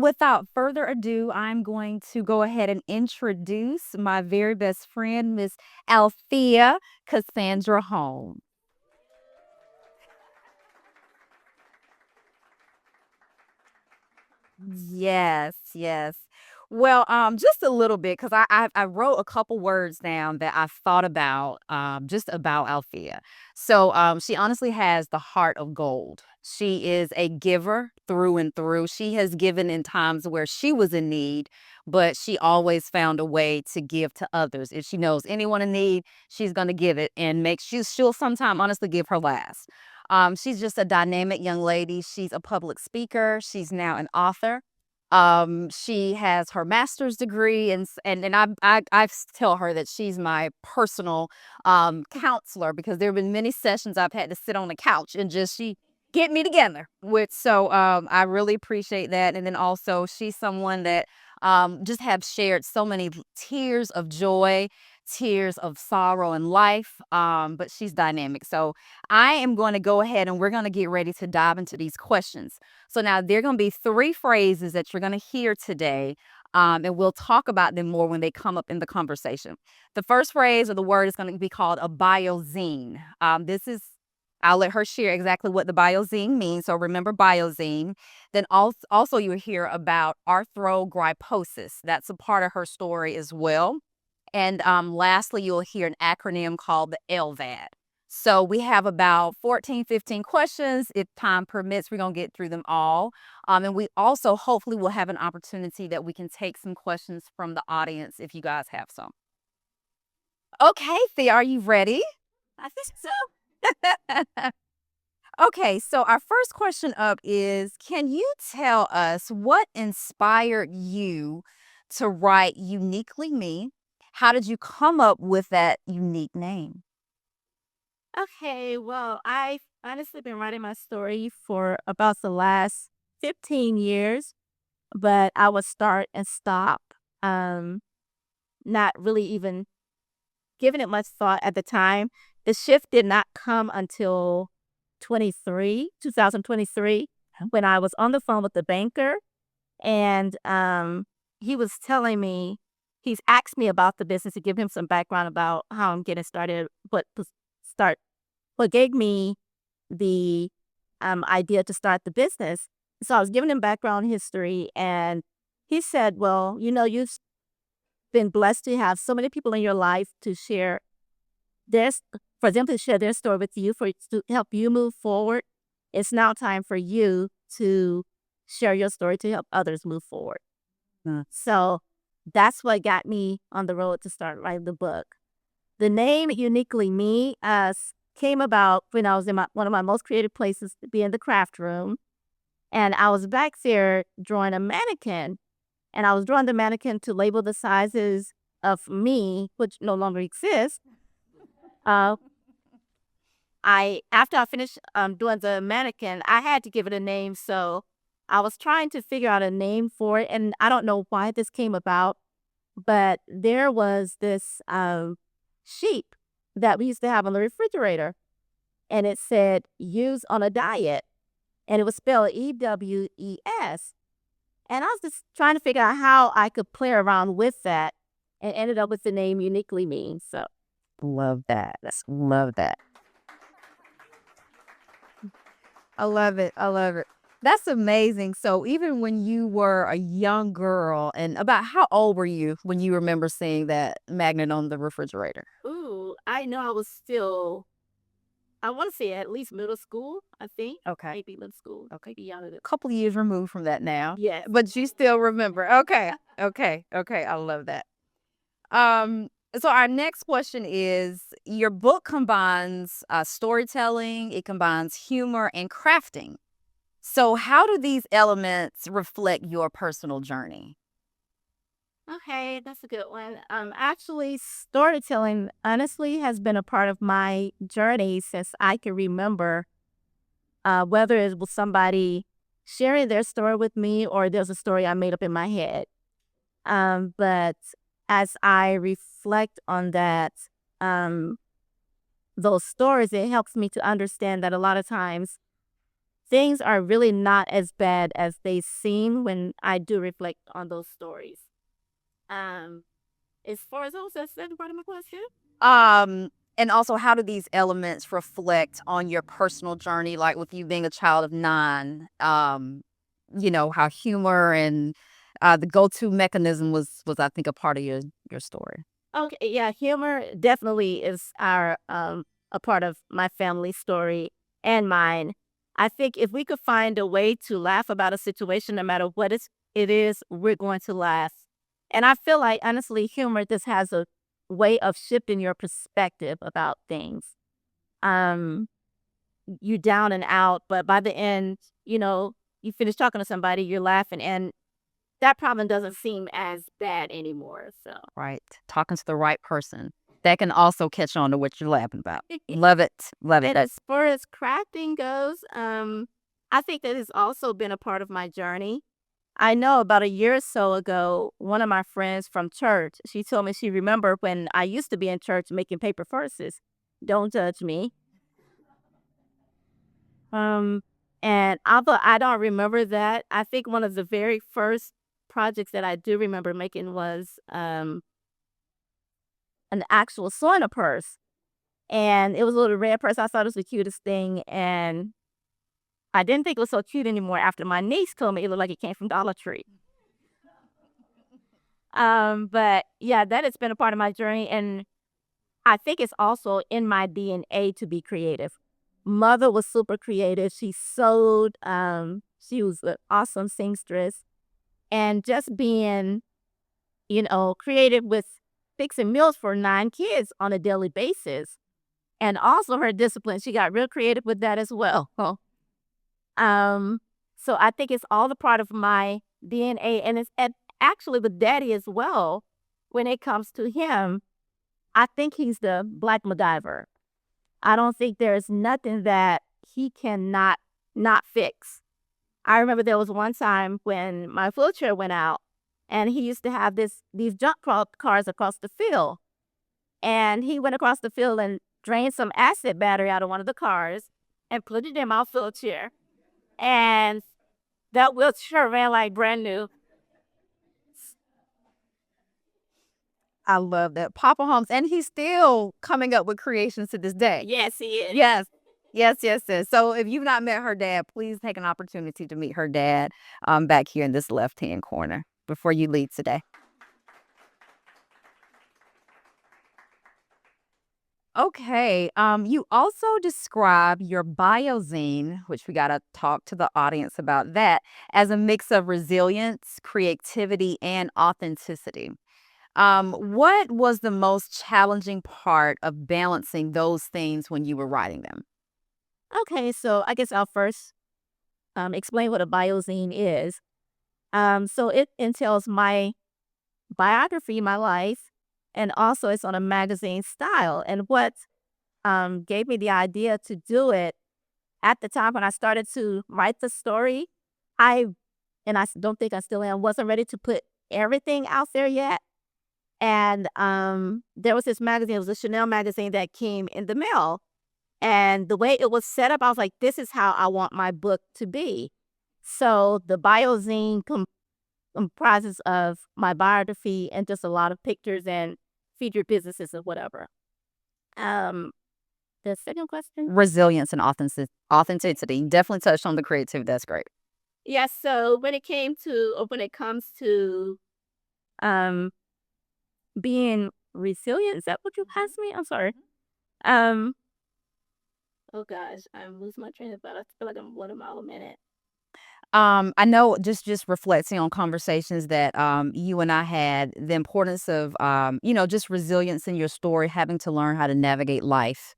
without further ado, I'm going to go ahead and introduce my very best friend, Miss Althea Cassandra Holmes. Yes, yes. Well, just a little bit because I wrote a couple words down that I thought about just about Althea. So she honestly has the heart of gold. She is a giver through and through. She has given in times where she was in need, but she always found a way to give to others. If she knows anyone in need, she's gonna give it and she'll sometime honestly give her last. She's just a dynamic young lady. She's a public speaker. She's now an author. She has her master's degree, and tell her that she's my personal counselor because there have been many sessions I've had to sit on the couch and just she get me together with. So I really appreciate that. And then also she's someone that just have shared so many tears of joy, tears of sorrow in life. But she's dynamic. So I am going to go ahead and we're going to get ready to dive into these questions. So now there are going to be three phrases that you're going to hear today. And we'll talk about them more when they come up in the conversation. The first phrase or the word is going to be called a biozine. I'll let her share exactly what the biozine means. So remember biozine. Then also you'll hear about arthrogryposis. That's a part of her story as well. And lastly, you'll hear an acronym called the LVAD. So we have about 14, 15 questions. If time permits, we're going to get through them all. And we also hopefully will have an opportunity that we can take some questions from the audience if you guys have some. Okay, Thea, are you ready? I think so. Okay, so our first question up is, can you tell us what inspired you to write Ewkniklee Mee? How did you come up with that unique name? Okay, well, I've honestly been writing my story for about the last 15 years, but I would start and stop, um, not really even giving it much thought at the time. The shift did not come until 2023, when I was on the phone with the banker, and he was telling me, he's asked me about the business to give him some background about how I'm getting started, start what gave me the idea to start the business. So I was giving him background history, and he said, "Well, you've been blessed to have so many people in your life to share this, for them to share their story with you, for it to help you move forward. It's now time for you to share your story to help others move forward." So that's what got me on the road to start writing the book. The name Ewkniklee Mee came about when I was in one of my most creative places to be in the craft room. And I was back there drawing a mannequin. And I was drawing the mannequin to label the sizes of me, which no longer exists. Uh, after I finished doing the mannequin, I had to give it a name. So I was trying to figure out a name for it. And I don't know why this came about, but there was this sheep that we used to have on the refrigerator, and it said "use on a diet," and it was spelled EWES. And I was just trying to figure out how I could play around with that, and ended up with the name Ewkniklee Mee. So Love that. Love that. I love it. I love it. That's amazing. So even when you were a young girl, and about how old were you when you remember seeing that magnet on the refrigerator? ooh, I know I was still, I want to say at least middle school, I think. Okay. Maybe middle school. Okay. Maybe younger than. A couple years removed from that now. Yes. But you still remember. Okay. Okay. Okay. I love that. So our next question is, your book combines storytelling, it combines humor and crafting. So how do these elements reflect your personal journey? Okay, that's a good one. Actually, storytelling honestly has been a part of my journey since I can remember. Whether it was somebody sharing their story with me or there's a story I made up in my head. But as I reflect on that, um, those stories, it helps me to understand that a lot of times things are really not as bad as they seem when I do reflect on those stories. Um, as far as those, that's the second part of my question. Um, and also, how do these elements reflect on your personal journey? Like with you being a child of 9, how humor and the go-to mechanism was I think a part of your story. Okay, yeah, humor definitely is our a part of my family story and mine. I think if we could find a way to laugh about a situation, no matter what it is, we're going to laugh. And I feel like honestly, humor just has a way of shifting your perspective about things. Um, you down and out, but by the end, you finish talking to somebody, you're laughing, and that problem doesn't seem as bad anymore. So. Right. Talking to the right person. That can also catch on to what you're laughing about. Love it. Love it. And as far as crafting goes, I think that has also been a part of my journey. I know about a year or so ago, one of my friends from church, she told me she remembered when I used to be in church making paper purses. Don't judge me. Um, and although I don't remember that, I think one of the very first projects that I do remember making was an actual sewing a purse. And it was a little red purse. I thought it was the cutest thing. And I didn't think it was so cute anymore after my niece told me it looked like it came from Dollar Tree. But yeah, that has been a part of my journey, and I think it's also in my DNA to be creative. Mother was super creative. She sewed. She was an awesome seamstress, and just being, creative with fixing meals for 9 kids on a daily basis, and also her discipline. She got real creative with that as well. Um, so I think it's all the part of my DNA, and actually with daddy as well. When it comes to him, I think he's the black MacGyver. I don't think there's nothing that he cannot not fix. I remember there was one time when my wheelchair went out, and he used to have these cars across the field, and he went across the field and drained some acid battery out of one of the cars and put it in my wheelchair, and that wheelchair ran like brand new. I love that. Papa Holmes, and he's still coming up with creations to this day. Yes, he is. Yes. Yes, yes, yes. So if you've not met her dad, please take an opportunity to meet her dad back here in this left-hand corner before you leave today. Okay. You also describe your biozine, which we gotta talk to the audience about that, as a mix of resilience, creativity, and authenticity. What was the most challenging part of balancing those things when you were writing them? Okay, so I guess I'll first explain what a biozine is. So it entails my biography, my life, and also it's on a magazine style. And what gave me the idea to do it at the time when I started to write the story, I and don't think I still am, wasn't ready to put everything out there yet. And there was this magazine, it was a Chanel magazine that came in the mail. And the way it was set up, I was like, this is how I want my book to be. So the biozine comprises of my biography and just a lot of pictures and featured businesses or whatever. Um, the second question? Resilience and authenticity. You definitely touched on the creativity. That's great. Yes. So when it comes to um being resilient, is that what you asked me? I'm sorry. Um, oh gosh, I'm losing my train of thought. I feel like I'm 1 mile a minute. I know just reflecting on conversations that you and I had, the importance of just resilience in your story, having to learn how to navigate life.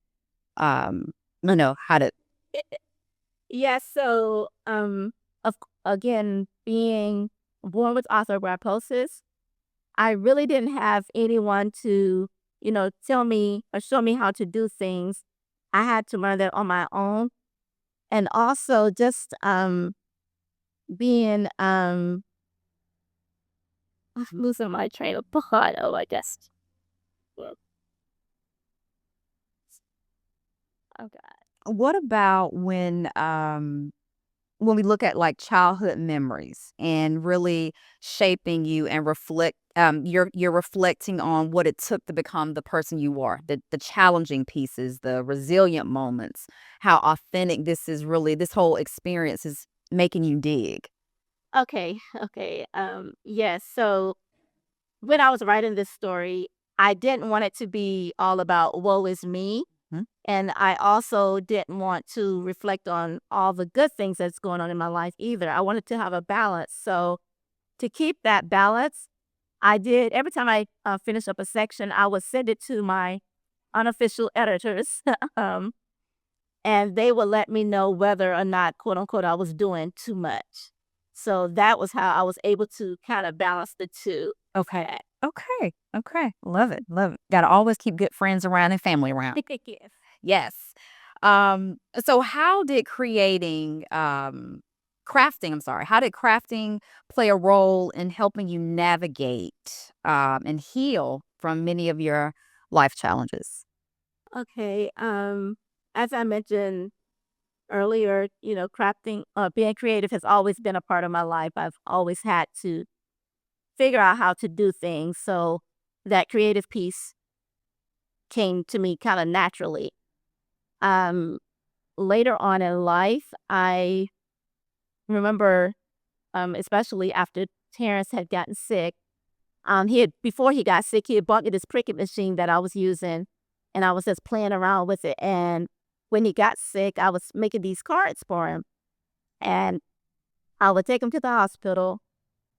Um, how to Yes. So again, being born with arthrogryposis, I really didn't have anyone to, tell me or show me how to do things. I had to learn that on my own. And also just being I'm losing my train of thought. Oh, I guess. Well, oh God. what about when when we look at like childhood memories and really shaping you and you're reflecting on what it took to become the person you are, the challenging pieces, the resilient moments, how authentic this whole experience is making you dig. Okay, okay. Yes. So when I was writing this story, I didn't want it to be all about woe is me. Mhm. And I also didn't want to reflect on all the good things that's going on in my life either. I wanted to have a balance. So to keep that balance, I did every time I finished up a section, I would send it to my unofficial editors, and they would let me know whether or not, quote unquote, I was doing too much. So that was how I was able to kind of balance the two. Okay. Okay. Okay. Love it. Love it. Got to always keep good friends around and family around. Yes. Yes. So how did how did crafting play a role in helping you navigate and heal from many of your life challenges? Okay. As I mentioned earlier, crafting, being creative has always been a part of my life. I've always had to figure out how to do things. So that creative piece came to me kind of naturally. Um, Later on in life, I remember, especially after Terrence had gotten sick, before he got sick, he had bought me this Cricut machine that I was using, and I was just playing around with it. And when he got sick, I was making these cards for him, and I would take him to the hospital,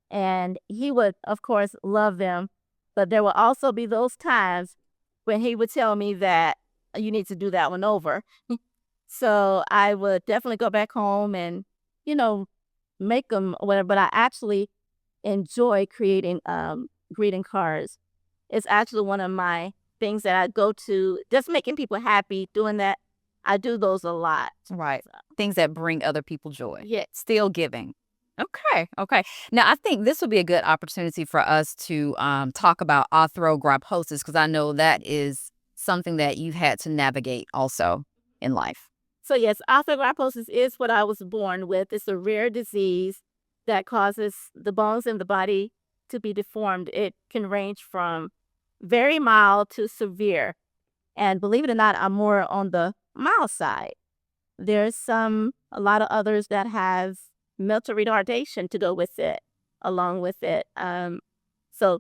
and he would, of course, love them. But there would also be those times when he would tell me that you need to do that one over. So I would definitely go back home and, you know, make them whatever. But I actually enjoy creating greeting cards. It's actually one of my things that I go to, just making people happy, doing that. I do those a lot. Right. So, Things that bring other people joy. yeah. Still giving. Okay. Okay. Now, I think this would be a good opportunity for us to talk about arthrogryposis because I know that is something that you've had to navigate also in life. So yes, arthrogryposis is what I was born with. It's a rare disease that causes the bones in the body to be deformed. It can range from very mild to severe. And believe it or not, I'm more on the mild side. There's a lot of others that have mental retardation to go with it, along with it. So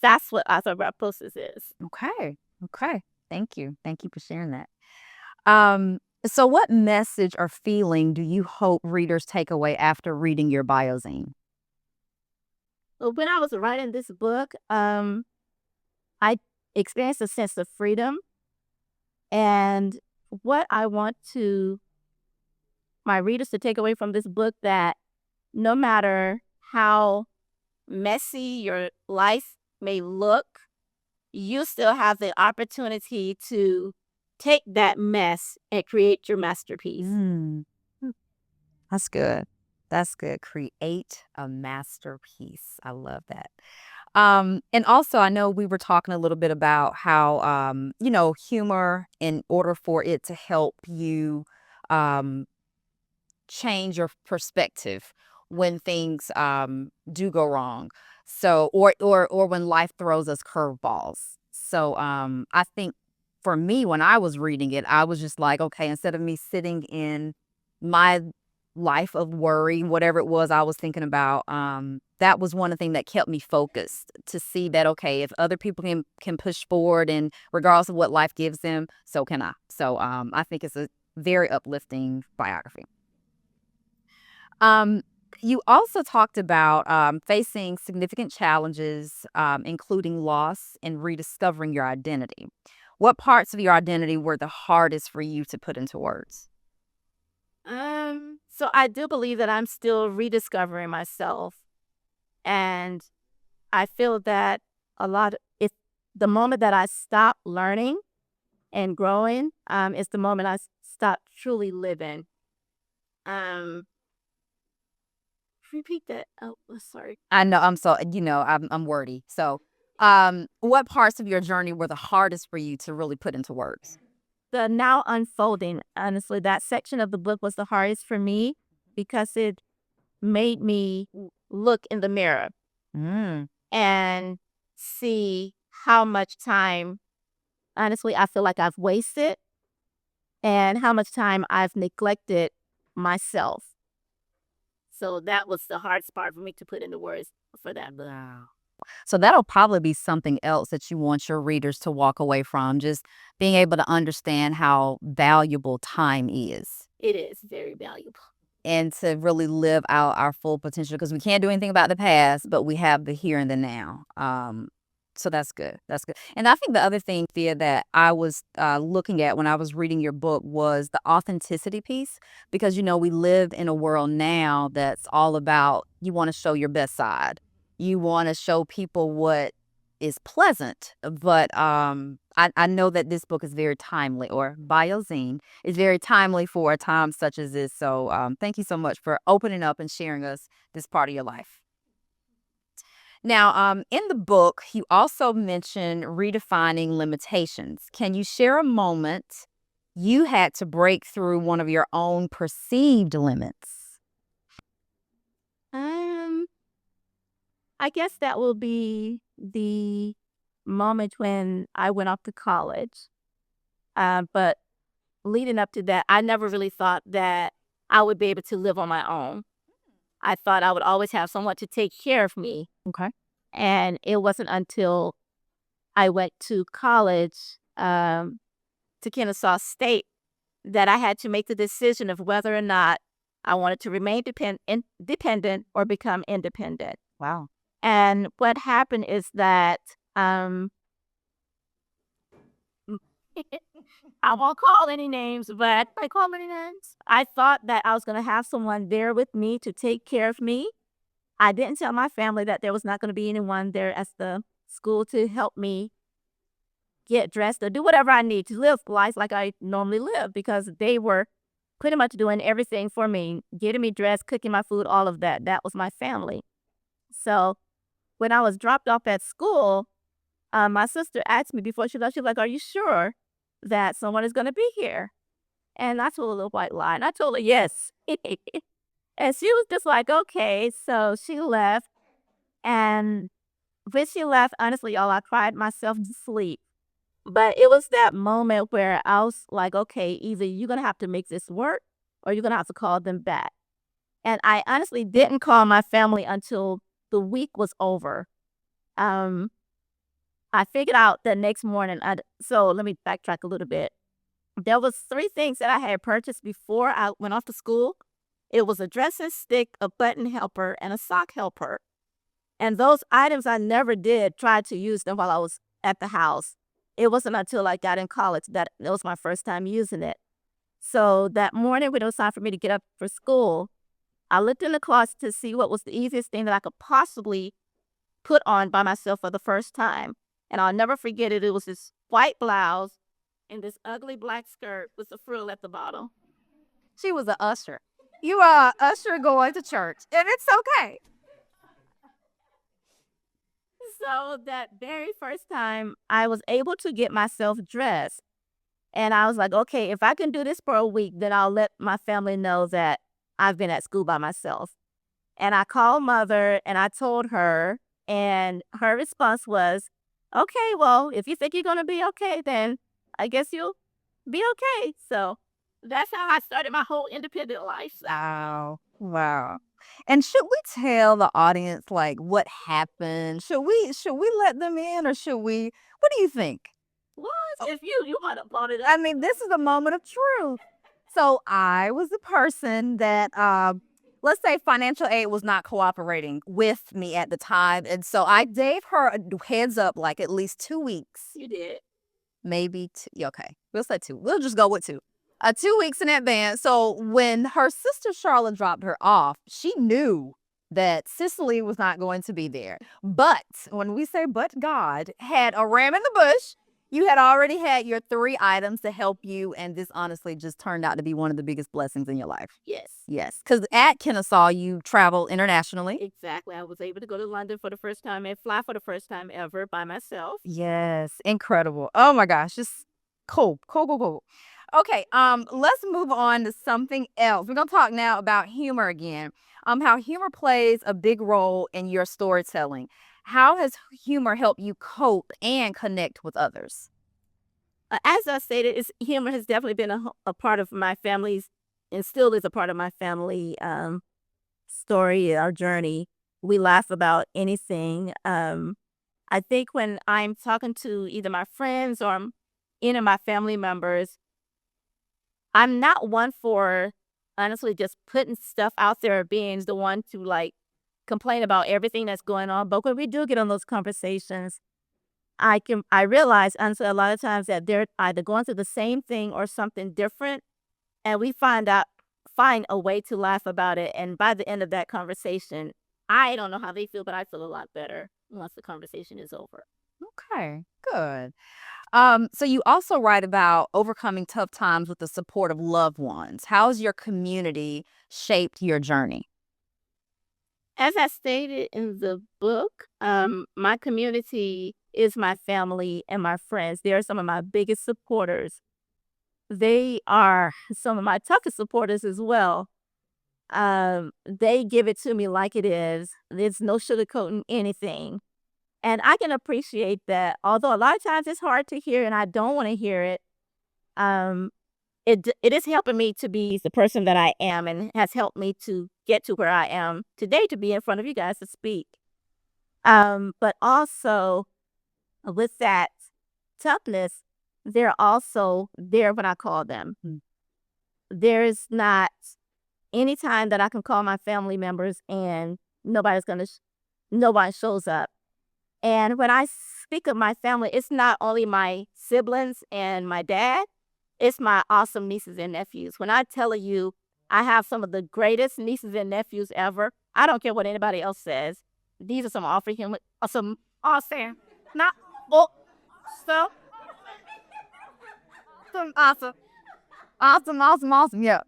that's what arthrogryposis is. Okay. Okay. Thank you. Thank you for sharing that. Um, so what message or feeling do you hope readers take away after reading your biozine? Well, when I was writing this book, I experienced a sense of freedom. And what I want to my readers to take away from this book, that no matter how messy your life may look, you still have the opportunity to take that mess and create your masterpiece. Mm, that's good. That's good. Create a masterpiece. I love that. And also I know we were talking a little bit about how humor in order for it to help you um change your perspective when things do go wrong. So or when life throws us curveballs. So I think for me when I was reading it, I was just like, okay, instead of me sitting in my life of worry, whatever it was I was thinking about, that was one of the things that kept me focused to see that okay, if other people can push forward and regardless of what life gives them, so can I. So I think it's a very uplifting biography. Um, you also talked about facing significant challenges, including loss and rediscovering your identity. What parts of your identity were the hardest for you to put into words? So I do believe that I'm still rediscovering myself, and I feel that a lot. It's the moment that I stop learning and growing. Is the moment stop truly living. Um, Repeat that. Oh, sorry. I know I'm wordy. So, what parts of your journey were the hardest for you to really put into words? The now unfolding. Honestly, that section of the book was the hardest for me because it made me look in the mirror Mm. and see how much time, honestly, I feel like I've wasted and how much time I've neglected myself. So that was the hardest part for me to put into words for that book. Wow. So that'll probably be something else that you want your readers to walk away from, just being able to understand how valuable time is It is very valuable. and to really live out our full potential because we can't do anything about the past, but we have the here and the now. So that's good. That's good. And I think the other thing, Thea, that I was looking at when I was reading your book was the authenticity piece, because we live in a world now that's all about you want to show your best side, you want to show people what is pleasant, but I know that this book is very timely, or Biozine is very timely for a time such as this. So thank you so much for opening up and sharing us this part of your life. Now, in the book, you also mentioned redefining limitations. Can you share a moment you had to break through one of your own perceived limits? Um, I guess that will be the moment when I went off to college. But leading up to that, I never really thought that I would be able to live on my own. I thought I would always have someone to take care of me. Okay. And it wasn't until I went to college, to Kennesaw State, that I had to make the decision of whether or not I wanted to remain dependent or become independent. Wow. And what happened is that I won't call any names, but I call any names. I thought that I was going to have someone there with me to take care of me. I didn't tell my family that there was not going to be anyone there at the school to help me get dressed or do whatever I need to live life like I normally live, because they were pretty much doing everything for me, getting me dressed, cooking my food, all of that. That was my family. So when I was dropped off at school, my sister asked me before she left, she was like, "Are you sure that someone is going to be here?" And I told a little white lie, and I told her yes. And she was just like, "Okay." So she left. And when she left, honestly, y'all, I cried myself to sleep. But it was that moment where I was like, okay, either you're going to have to make this work or you're going to have to call them back. And I honestly didn't call my family until the week was over. Um, I figured out the next morning. So let me backtrack a little bit. There was three things that I had purchased before I went off to school. It was a dressing stick, a button helper, and a sock helper. And those items, I never did try to use them while I was at the house. It wasn't until I got in college that it was my first time using it. So that morning when it was time for me to get up for school, I looked in the closet to see what was the easiest thing that I could possibly put on by myself for the first time. And I'll never forget it. It was this white blouse and this ugly black skirt with the frill at the bottom. She was an usher. You are an usher going to church, and it's okay. So that very first time, I was able to get myself dressed. And I was like, okay, if I can do this for a week, then I'll let my family know that I've been at school by myself. And I called mother and I told her, and her response was, okay, well, if you think you're going to be okay, then I guess you'll be okay. So that's how I started my whole independent life. Wow. Wow. And should we tell the audience like what happened? Should we let them in, or should we, what do you think? What? If you want to blow it I up. mean, this is a moment of truth. So I was the person that let's say financial aid was not cooperating with me at the time. And so I gave her a heads up like at least 2 weeks. You did. Maybe two. Yeah, okay. We'll say two. We'll just go with two. 2 weeks in advance. So when her sister Charlotte dropped her off, she knew that Cicely was not going to be there. But when we say but God had a ram in the bush, you had already had your three items to help you. And this honestly just turned out to be one of the biggest blessings in your life. Yes. Yes. Because at Kennesaw, you travel internationally. Exactly. I was able to go to London for the first time and fly for the first time ever by myself. Yes. Incredible. Oh my gosh. Just cool. Cool, cool, cool. Okay, let's move on to something else. We're gonna talk now about humor again. How humor plays a big role in your storytelling. How has humor helped you cope and connect with others? As I stated, humor has definitely been a part of my family's, and still is a part of my family story, our journey. We laugh about anything. I think when I'm talking to either my friends or any of my family members, I'm not one for honestly just putting stuff out there or being the one to like complain about everything that's going on. But when we do get on those conversations, I realize honestly a lot of times that they're either going through the same thing or something different, and we find a way to laugh about it. And by the end of that conversation, I don't know how they feel, but I feel a lot better once the conversation is over. Okay, good. So you also write about overcoming tough times with the support of loved ones. How's your community shaped your journey? As I stated in the book, my community is my family and my friends. They are some of my biggest supporters. They are some of my toughest supporters as well. They give it to me like it is. There's no sugarcoating anything. And I can appreciate that. Although a lot of times it's hard to hear and I don't want to hear it. Um, it is helping me to be the person that I am and has helped me to get to where I am today to be in front of you guys to speak. But also with that toughness, they're also there when I call them. There's not any time that I can call my family members and nobody shows up. And when I speak of my family, it's not only my siblings and my dad, it's my awesome nieces and nephews. When I tell you I have some of the greatest nieces and nephews ever, I don't care what anybody else says. These are some some awesome, not oh, so Awesome, awesome, awesome, awesome. Yeah.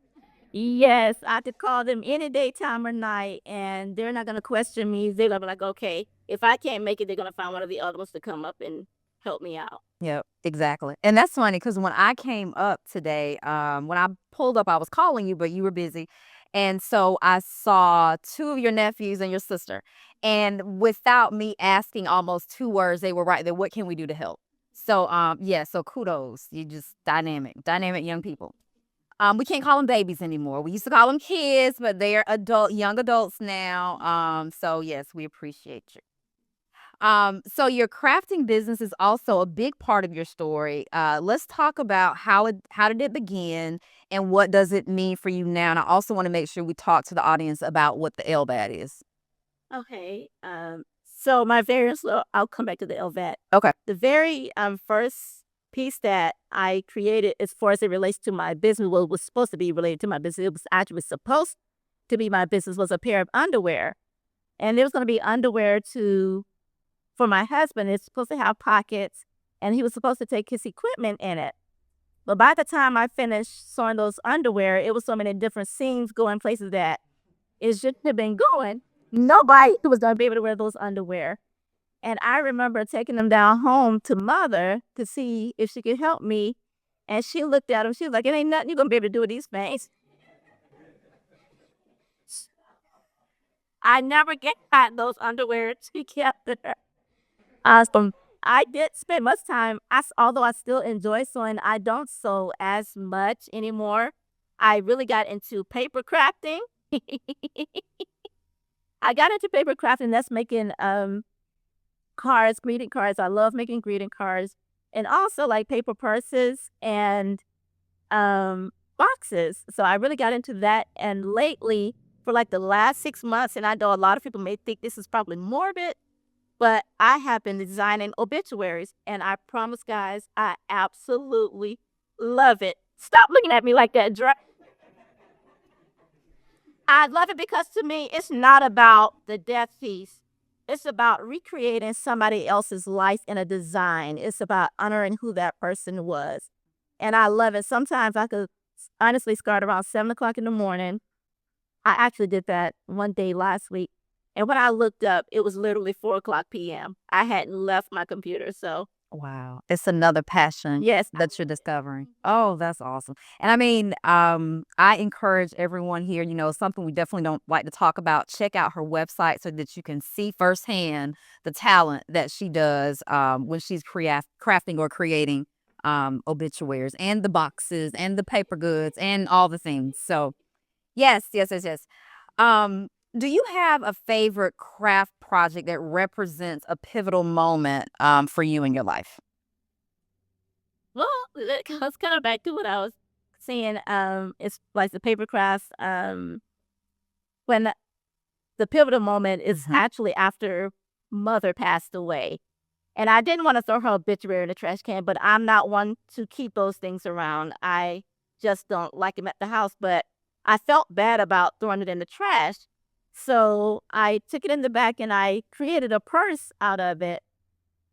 yes, I could call them any day, time or night, and they're not gonna question me. They're gonna be like, okay, if I can't make it, they're gonna find one of the other ones to come up and help me out. Yep, exactly. And that's funny because when I came up today, when I pulled up, I was calling you, but you were busy. And so I saw two of your nephews and your sister. And without me asking almost two words, they were right there. What can we do to help? So yeah, so kudos. You just dynamic young people. We can't call them babies anymore. We used to call them kids, but they're young adults now. So yes, we appreciate you. So your crafting business is also a big part of your story. Let's talk about how did it begin and what does it mean for you now? And I also want to make sure we talk to the audience about what the LBAT is. Okay. So my various little, I'll come back to the LVAT. Okay. The very first piece that I created as far as it relates to my business, well, was supposed to be related to my business. It was actually supposed to be my business, was a pair of underwear. And there was going to be underwear for my husband. It's supposed to have pockets and he was supposed to take his equipment in it. But by the time I finished sewing those underwear, it was so many different seams going places that it shouldn't have been going. Nobody was going to be able to wear those underwear. And I remember taking them down home to mother to see if she could help me. And she looked at them. She was like, it ain't nothing you're going to be able to do with these things. I never got those underwear together. Awesome. I did spend much time, although I still enjoy sewing, I don't sew as much anymore. I really got into paper crafting. I got into paper crafting. That's making cards, greeting cards. I love making greeting cards, and also like paper purses and boxes. So I really got into that. And lately, for like the last 6 months, and I know a lot of people may think this is probably morbid, but I have been designing obituaries, and I promise, guys, I absolutely love it. Stop looking at me like that, Dre. I love it because to me, it's not about the death piece. It's about recreating somebody else's life in a design. It's about honoring who that person was. And I love it. Sometimes I could honestly start around 7 o'clock in the morning. I actually did that one day last week. And when I looked up, it was literally 4 o'clock p.m. I hadn't left my computer. So Wow. It's another passion Yes. that you're discovering. Oh, that's awesome. And I mean, I encourage everyone here, something we definitely don't like to talk about. Check out her website so that you can see firsthand the talent that she does when she's crafting or creating obituaries and the boxes and the paper goods and all the things. So, yes, yes, yes, yes. Um, do you have a favorite craft project that represents a pivotal moment for you in your life? Well, that goes kind of back to what I was saying. It's like the paper crafts. When the pivotal moment is Mhm. actually after mother passed away. And I didn't want to throw her obituary in the trash can, but I'm not one to keep those things around. I just don't like them at the house. But I felt bad about throwing it in the trash. So I took it in the back and I created a purse out of it.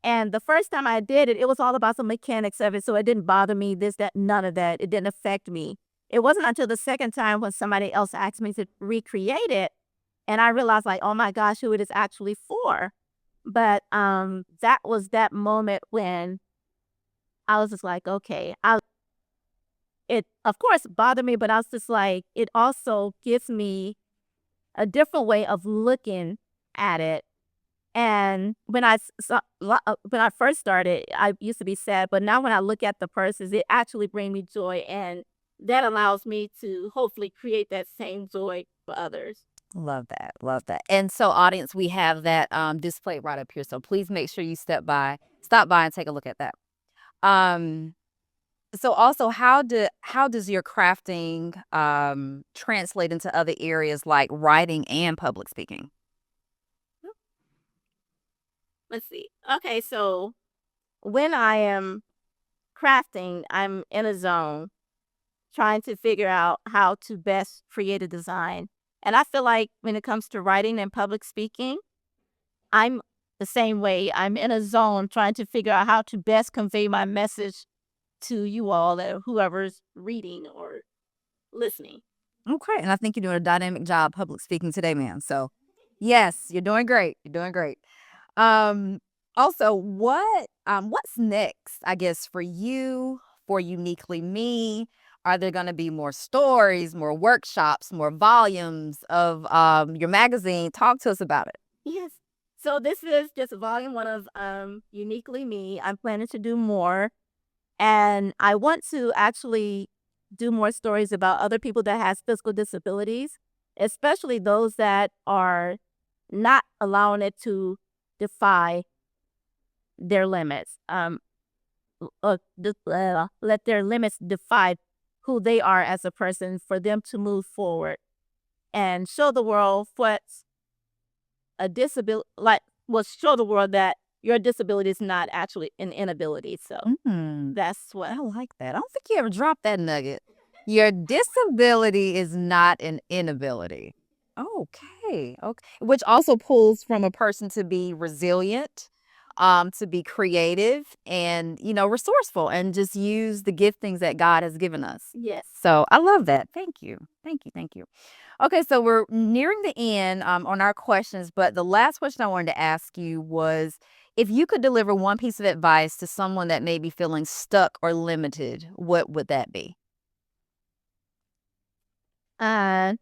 And the first time I did it, it was all about the mechanics of it. So it didn't bother me, this, that, none of that. It didn't affect me. It wasn't until the second time when somebody else asked me to recreate it and I realized like, oh my gosh, who it is actually for. But that was that moment when I was just like, okay, it of course bothered me, but I was just like, it also gives me a different way of looking at it. And when I first started, I used to be sad, but now when I look at the purses, it actually brings me joy, and that allows me to hopefully create that same joy for others. Love that. Love that. And so, audience, we have that displayed right up here. So please make sure you stop by and take a look at that. Um, so also how does your crafting translate into other areas like writing and public speaking? Let's see. Okay, so when I am crafting, I'm in a zone trying to figure out how to best create a design. And I feel like when it comes to writing and public speaking, I'm the same way. I'm in a zone trying to figure out how to best convey my message to you all or whoever's reading or listening. Okay. And I think you're doing a dynamic job public speaking today, man. So yes, you're doing great. You're doing great. Um, Also, what's next, I guess, for you, for Uniquely Me? Are there gonna be more stories, more workshops, more volumes of your magazine? Talk to us about it. Yes. So this is just volume one of Uniquely Me. I'm planning to do more. And I want to actually do more stories about other people that has physical disabilities, especially those that are not allowing it to defy their limits. Let their limits defy who they are as a person for them to move forward and show the world what's a disability like. Well, show the world that your disability is not actually an inability. So Mm, that's I what. like that. I don't think you ever dropped that nugget. Your disability is not an inability. Okay. Okay. Which also pulls from a person to be resilient, to be creative and, resourceful and just use the giftings that God has given us. Yes. So I love that. Thank you. Thank you. Thank you. Okay, so we're nearing the end on our questions, but the last question I wanted to ask you was if you could deliver one piece of advice to someone that may be feeling stuck or limited, what would that be? Uh,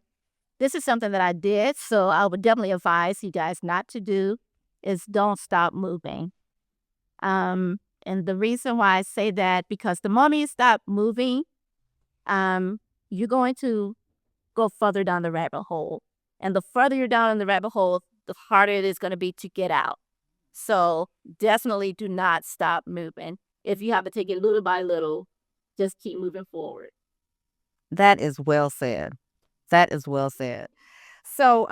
this is something that I did, so I would definitely advise you guys not to do is don't stop moving. And the reason why I say that because the moment you stop moving, um, you're going to go further down the rabbit hole, and the further you're down in the rabbit hole, the harder it is going to be to get out. So definitely do not stop moving. If you have to take it little by little, just keep moving forward. That is well said. That is well said. So,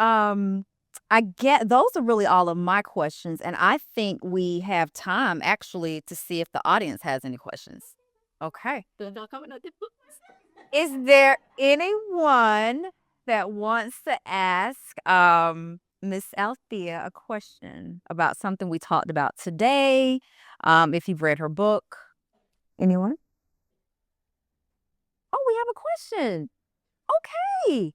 I get those are really all of my questions, and I think we have time actually to see if the audience has any questions. Okay. Is there anyone that wants to ask Miss Althea a question about something we talked about today? If you've read her book. Anyone? Oh, we have a question. Okay.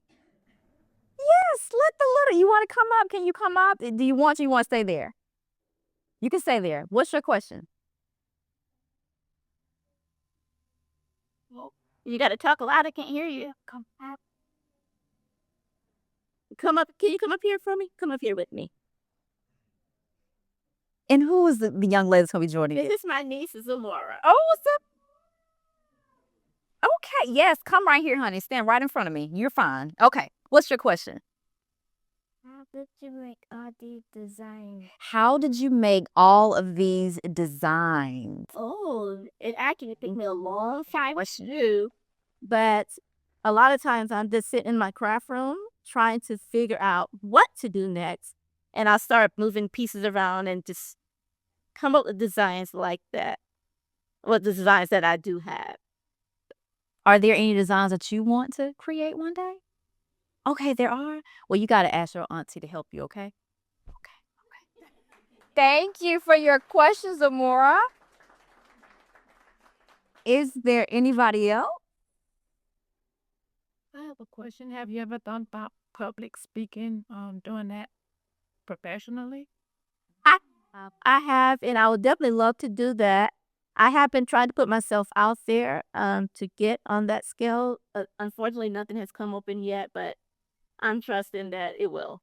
Yes, let the little you want to come up? Can you come up? Do you want to stay there? You can stay there. What's your question? You got to talk a lot. I can't hear you. Come up. Can you come up here for me? Come up here with me. And who is the young lady that's gonna be joining you? This is my niece, Zamora. Oh, what's up? Okay, yes, come right here, honey. Stand right in front of me. You're fine. Okay, what's your question? How did you make all these designs? How did you make all of these designs? Oh, it actually took me a long time to do, but a lot of times I'm just sitting in my craft room trying to figure out what to do next, and I start moving pieces around and just come up with designs like that. What designs that I do have. Are there any designs that you want to create one day? Okay, there are. Well, you got to ask your auntie to help you, okay? Okay. Thank you for your questions, Amora. Is there anybody else? I have a question. Have you ever thought about public speaking, doing that professionally? I I have, and I would definitely love to do that. I have been trying to put myself out there to get on that scale. Unfortunately, nothing has come open yet, but I'm trusting that it will.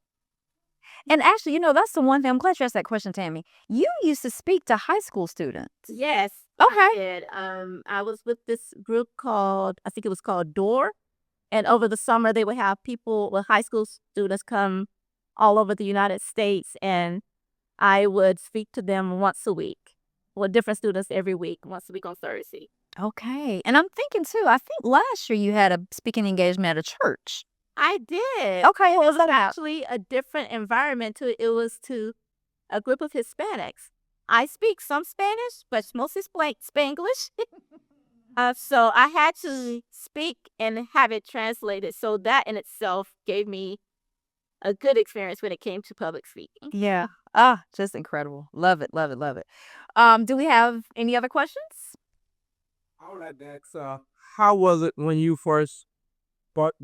And actually, that's the one thing. I'm glad you asked that question, Tammy. You used to speak to high school students. Yes. Okay. I did. I was with this group called, I think it was called Door. And over the summer, they would have people, well, high school students come all over the United States, and I would speak to them once a week. Well, different students every week, once a week on Thursday. Okay. And I'm thinking too, I think last year you had a speaking engagement at a church. I did. Okay, It what was was that about? actually a different environment to it. It was to a group of Hispanics. I speak some Spanish, but mostly Spanglish. So I had to speak and have it translated. So that in itself gave me a good experience when it came to public speaking. Yeah. Just incredible. Love it, love it, love it. Do we have any other questions? I would like to ask, how was it when you first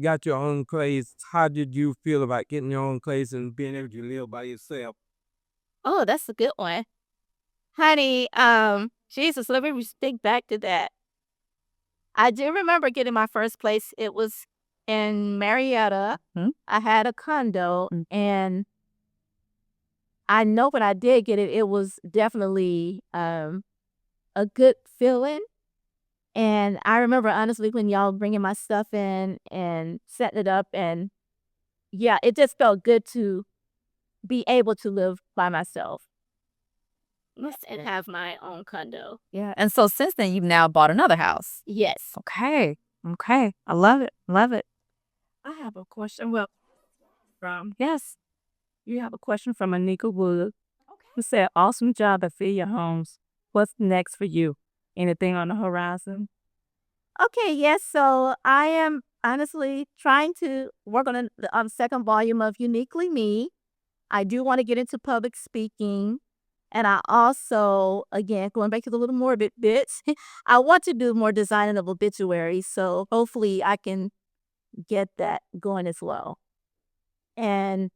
got your own place? How did you feel about getting your own place and being able to live by yourself? Oh, that's a good one. Honey, Jesus, let me think back to that. I do remember getting my first place. It was in Marietta. Hmm? I had a condo, and I know when I did get it, it was definitely a good feeling. And I remember honestly when y'all bringing my stuff in and setting it up, and yeah, it just felt good to be able to live by myself. And have my own condo. Yeah. And so since then, you've now bought another house. Yes. Okay. Okay. I love it. Love it. I have a question. Well, Yes. you have a question from Anika Wood, who said, "Awesome job, Althea Holmes. What's next for you? Anything on the horizon?" Okay, yes. So I am honestly trying to work on the second volume of Ewkniklee Mee. I do want to get into public speaking. And I also, again, going back to the little morbid bits, I want to do more designing of obituaries. So hopefully I can get that going as well. And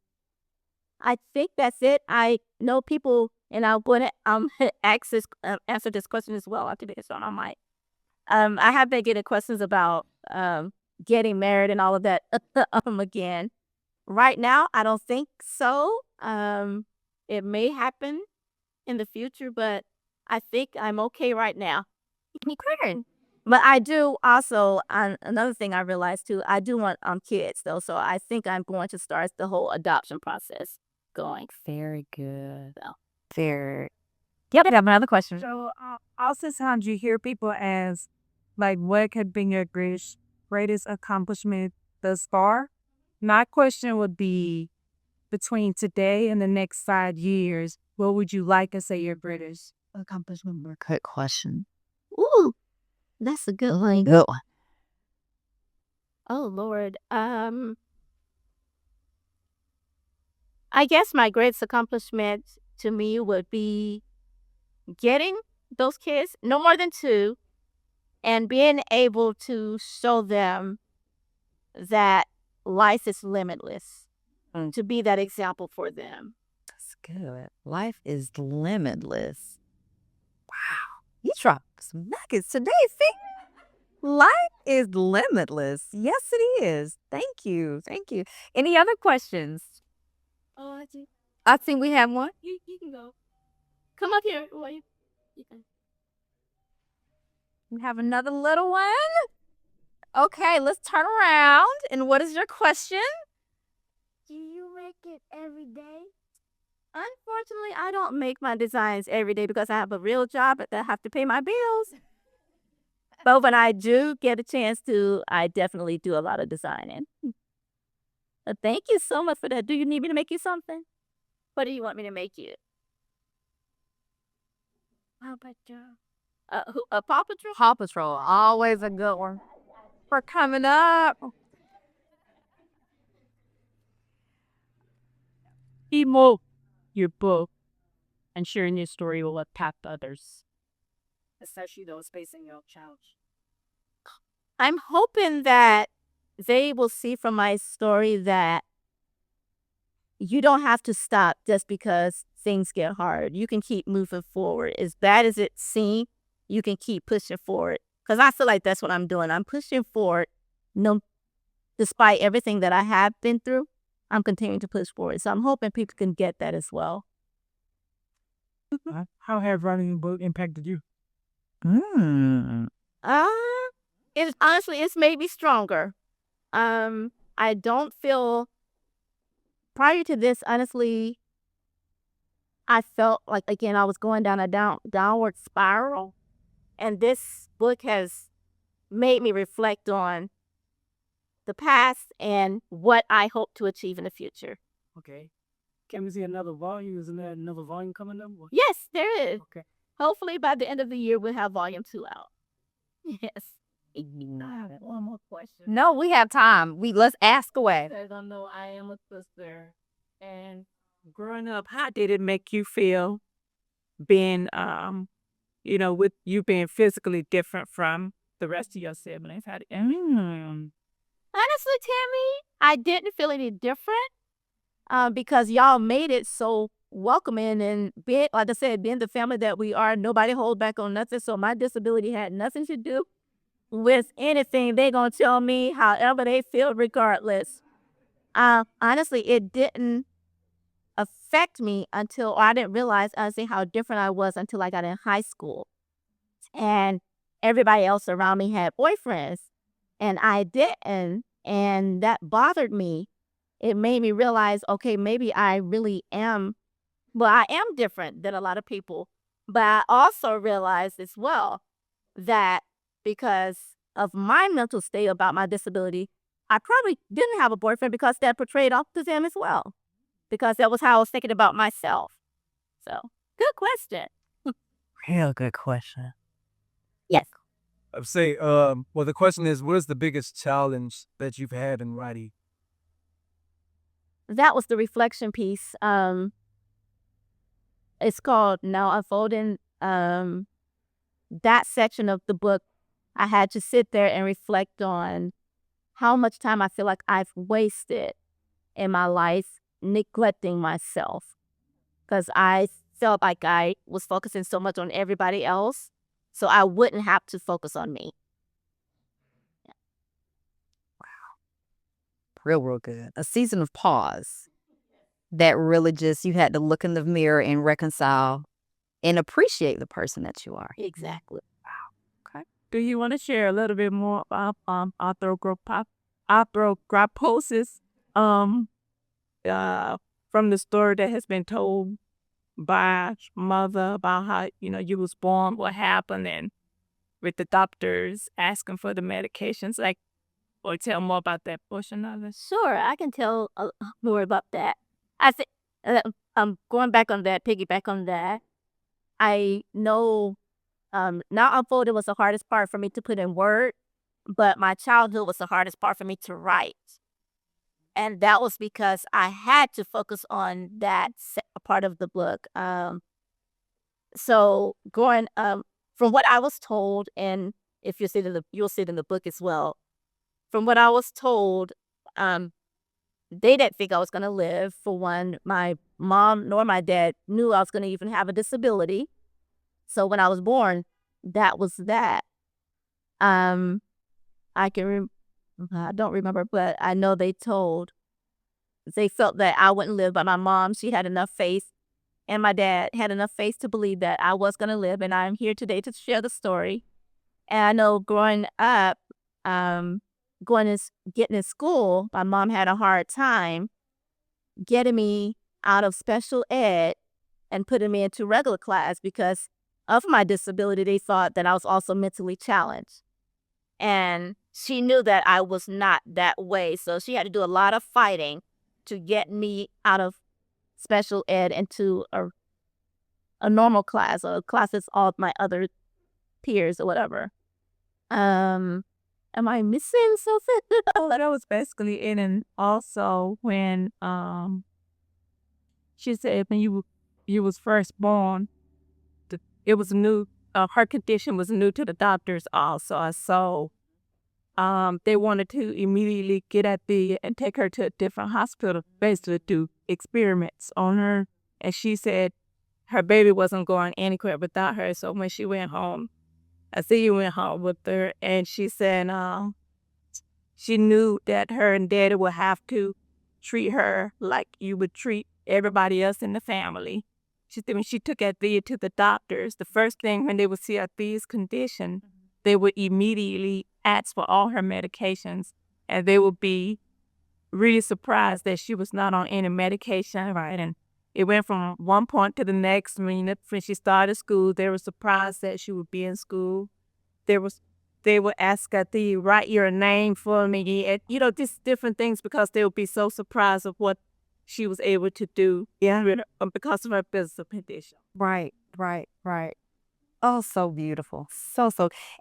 I think that's it. I know people, and I'm going to answer this question as well after this on my mic. I have been getting questions about getting married and all of that again. Right now, I don't think so. It may happen in the future, but I think I'm okay right now. Okay. But I do also, another thing I realized too, I do want kids though. So I think I'm going to start the whole adoption process going. Very good. So. Very. Yep. I have another question. So, oftentimes you hear people ask, like, what had been your greatest accomplishment thus far? My question would be, between today and the next 5 years, what would you like to say your greatest accomplishment were? Good question. Ooh, that's a good one. Good one. Oh Lord. I guess my greatest accomplishment to me would be getting those kids, no more than 2, and being able to show them that life is limitless, to be that example for them. That's good. Life is limitless. Wow. You dropped some nuggets today, see? Life is limitless. Yes, it is. Thank you. Thank you. Any other questions? Oh, I see. I think we have one. You can go. Come up here. You can. We have another little one. Okay, let's turn around. And what is your question? Do you make it every day? Unfortunately, I don't make my designs every day because I have a real job that I have to pay my bills. But when I do get a chance to, I definitely do a lot of designing. Thank you so much for that. Do you need me to make you something? What do you want me to make you? How about you? A Paw Patrol? Paw Patrol, always a good one. For coming up. Promote your book and sharing your story will impact others, especially those facing your challenge. I'm hoping that they will see from my story that you don't have to stop just because things get hard. You can keep moving forward. As bad as it seems, you can keep pushing forward. Because I feel like that's what I'm doing. I'm pushing forward. No, despite everything that I have been through, I'm continuing to push forward. So I'm hoping people can get that as well. How have writing a book impacted you? It's made me stronger. I don't feel prior to this, honestly, I felt like again I was going down a downward spiral, and this book has made me reflect on the past and what I hope to achieve in the future. Okay. Can we see another volume? Isn't there another volume coming up? Yes, there is. Okay. Hopefully by the end of the year we'll have volume 2 out. Yes. One more question. No, we have time. Let's ask away. As I know, I am a sister, and growing up, how did it make you feel being, with you being physically different from the rest of your siblings? Honestly, Tammy, I didn't feel any different because y'all made it so welcoming and being, like I said, being the family that we are, nobody hold back on nothing. So my disability had nothing to do with anything. They gonna tell me however they feel regardless. Honestly, it didn't affect me until I didn't realize honestly how different I was until I got in high school. And everybody else around me had boyfriends and I didn't. And that bothered me. It made me realize, okay, maybe I really am, well, I am different than a lot of people. But I also realized as well that because of my mental state about my disability, I probably didn't have a boyfriend because that portrayed off to them as well. Because that was how I was thinking about myself. So, good question. Real good question. Yes. I'd say, well, the question is, what is the biggest challenge that you've had in writing? That was the reflection piece. It's called Now Unfolding. That section of the book, I had to sit there and reflect on how much time I feel like I've wasted in my life neglecting myself. Because I felt like I was focusing so much on everybody else, so I wouldn't have to focus on me. Real good. A season of pause that really just, you had to look in the mirror and reconcile and appreciate the person that you are. Exactly. Okay. Do you want to share a little bit more about arthrogryposis from the story that has been told by mother about how you was born, what happened, and with the doctors asking for the medications, or tell more about that portion of it? Sure, I can tell more about that. I think going back on that, piggyback on that. I know Now Unfolded was the hardest part for me to put in word, but my childhood was the hardest part for me to write. And that was because I had to focus on that part of the book. So going from what I was told, and if you'll see it in the book as well. From what I was told, they didn't think I was going to live. For one, my mom nor my dad knew I was going to even have a disability. So when I was born, that was that. I don't remember, but I know they felt that I wouldn't live, but my mom, she had enough faith, and my dad had enough faith to believe that I was gonna live, and I'm here today to share the story. And I know growing up, um, getting in school, my mom had a hard time getting me out of special ed and putting me into regular class because of my disability. They thought that I was also mentally challenged. And she knew that I was not that way. So she had to do a lot of fighting to get me out of special ed into a normal class, or a class that's all of my other peers or whatever. Am I missing something? So that was basically it. And also when she said when you was first born, it was new. Her condition was new to the doctors also. So they wanted to immediately get at and take her to a different hospital, basically do experiments on her. And she said her baby wasn't going anywhere without her. So when she went home, Althea went home with her, and she said she knew that her and daddy would have to treat her like you would treat everybody else in the family. She said when she took Althea to the doctors, the first thing when they would see Althea's condition, they would immediately ask for all her medications, and they would be really surprised that she was not on any medication, right? And it went from one point to the next. I mean, when she started school, they were surprised that she would be in school. They would ask Althea, write your name for me, and just different things, because they would be so surprised of what she was able to do. Yeah, because of her physical condition. Right, right, right. Oh, so beautiful. So,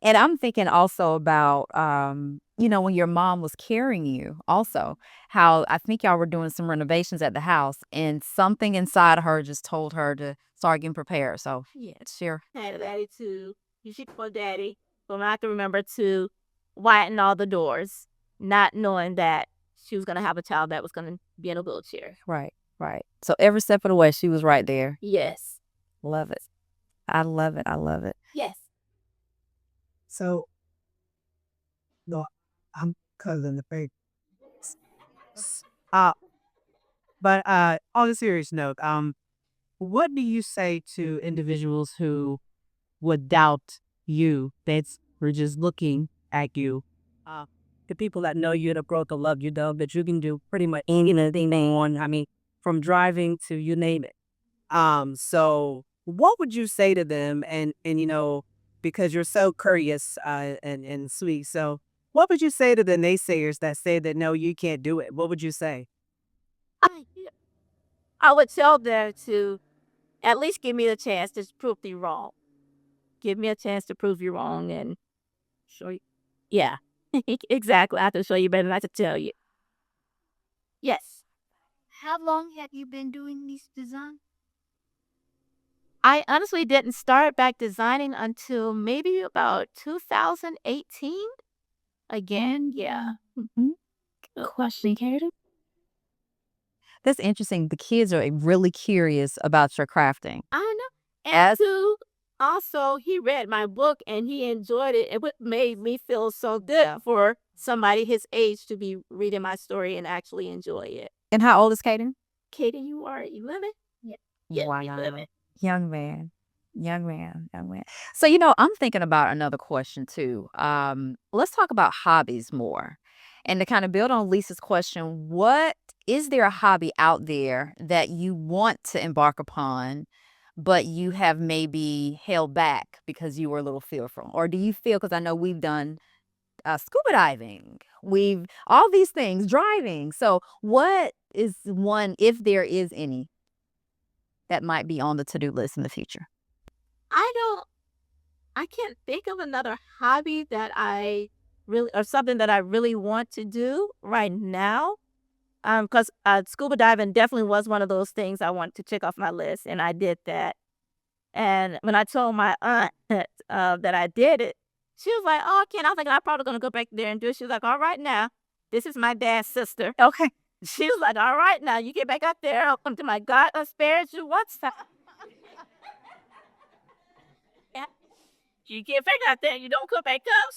and I'm thinking also about, when your mom was carrying you also, how I think y'all were doing some renovations at the house and something inside of her just told her to start getting prepared. So, Yeah. sure. Had daddy to, she called daddy, but I can remember to widen all the doors, not knowing that she was going to have a child that was going to be in a wheelchair. Right, right. So every step of the way, she was right there. Yes. Love it. I love it. I love it. Yes. So, no, I'm cousin the fake. Uh, but on a serious note, what do you say to individuals who would doubt you, that were just looking at you? The people that know you, the growth to love you, though, that you can do pretty much anything they want. I mean, from driving to you name it. So what would you say to them? And because you're so courteous and sweet, so what would you say to the naysayers that say that no, you can't do it? What would you say? I would tell them to at least give me a chance to prove you wrong. Give me a chance to prove you wrong and show you. Yeah, exactly. I have to show you better than I have to tell you. Yes. How long have you been doing these designs? I honestly didn't start back designing until maybe about 2018. Again, yeah. Good question, Katie. That's interesting. The kids are really curious about your crafting. I know. And too, also, he read my book and he enjoyed it. It made me feel so good for somebody his age to be reading my story and actually enjoy it. And how old is Kaden? Katie, you are 11? Yeah, Wow. 11. Young man. Young man. Young man. So, I'm thinking about another question too. Let's talk about hobbies more. And to kind of build on Lisa's question, what is there a hobby out there that you want to embark upon, but you have maybe held back because you were a little fearful? Or do you feel, because I know we've done scuba diving, we've all these things, driving. So what is one, if there is any, that might be on the to-do list in the future? I can't think of another hobby that or something that I really want to do right now. Because scuba diving definitely was one of those things I wanted to check off my list, and I did that. And when I told my aunt that I did it, she was like, "Oh, Ken, I think I'm probably gonna go back there and do it." She was like, "All right, now, this is my dad's sister." Okay. She was like, "All right, now, you get back out there. I'll come to my God spares you once time." Yeah. You get back out there, you don't come back up.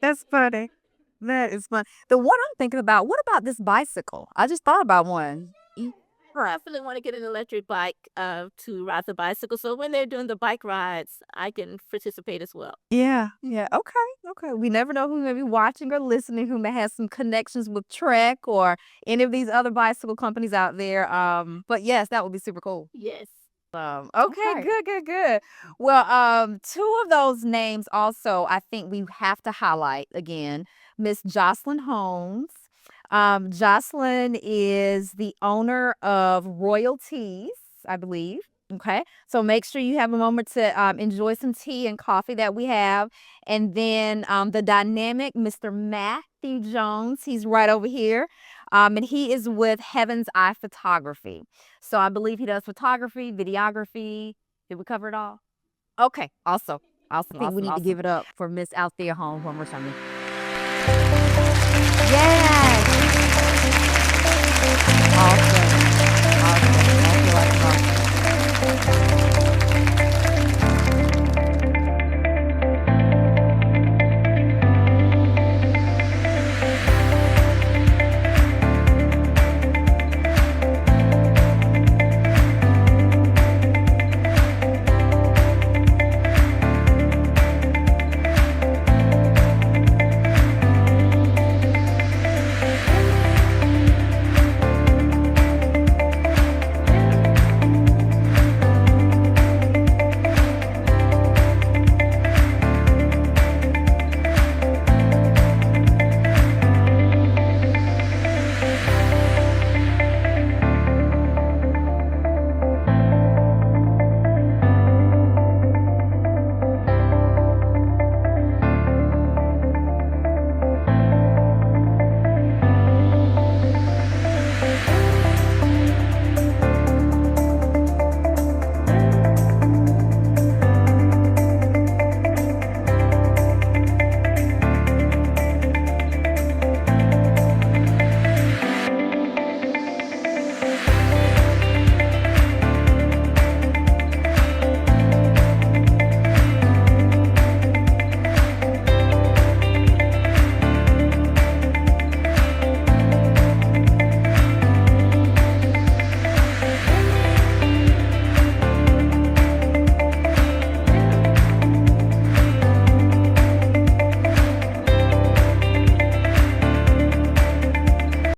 That's funny. That is fun. The one I'm thinking about, what about this bicycle? I just thought about one. I definitely want to get an electric bike to ride the bicycle. So when they're doing the bike rides, I can participate as well. Yeah, yeah. Okay, okay. We never know who may be watching or listening, who may have some connections with Trek or any of these other bicycle companies out there. But yes, that would be super cool. Yes. Okay, Okay. good, good, good. Well, two of those names also, I think we have to highlight again, Miss Jocelyn Holmes. Jocelyn is the owner of Royalties, I believe. Okay, so make sure you have a moment to enjoy some tea and coffee that we have, and then the dynamic Mr. Matthew Jones. He's right over here, and he is with Heaven's Eye Photography. So I believe he does photography, videography. Did we cover it all? Okay, awesome. I think we need to give it up for Miss Althea Holmes one more time.